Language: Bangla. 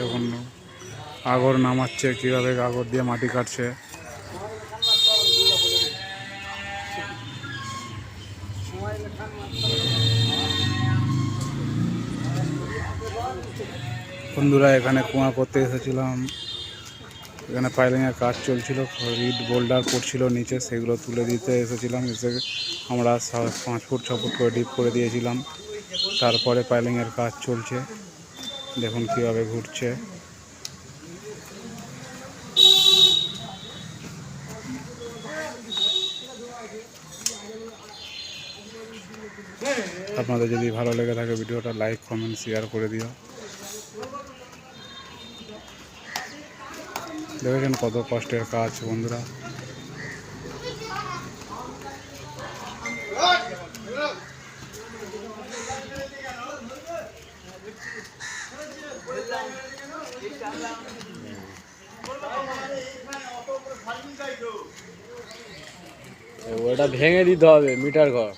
যখন আগর নামাচ্ছে, কীভাবে আগর দিয়ে মাটি কাটছে। বন্ধুরা, এখানে কুয়া করতে এসেছিলাম। এখানে পাইলিংয়ের কাজ চলছিল, ইট বোল্ডার পড়ছিল নিচে, সেগুলো তুলে দিতে এসেছিলাম। এসে আমরা 5 ফুট 6 ফুট করে ডিপ করে দিয়েছিলাম। তারপরে পাইলিংয়ের কাজ চলছে, দেখুন কীভাবে ঘুরছে। আপনাদের যদি ভালো লেগে থাকে ভিডিওটা লাইক কমেন্ট শেয়ার করে দিও। দেখেছেন কত কষ্টের কাজ বন্ধুরা। ওটা ভেঙে দিতে হবে মিটার ঘর।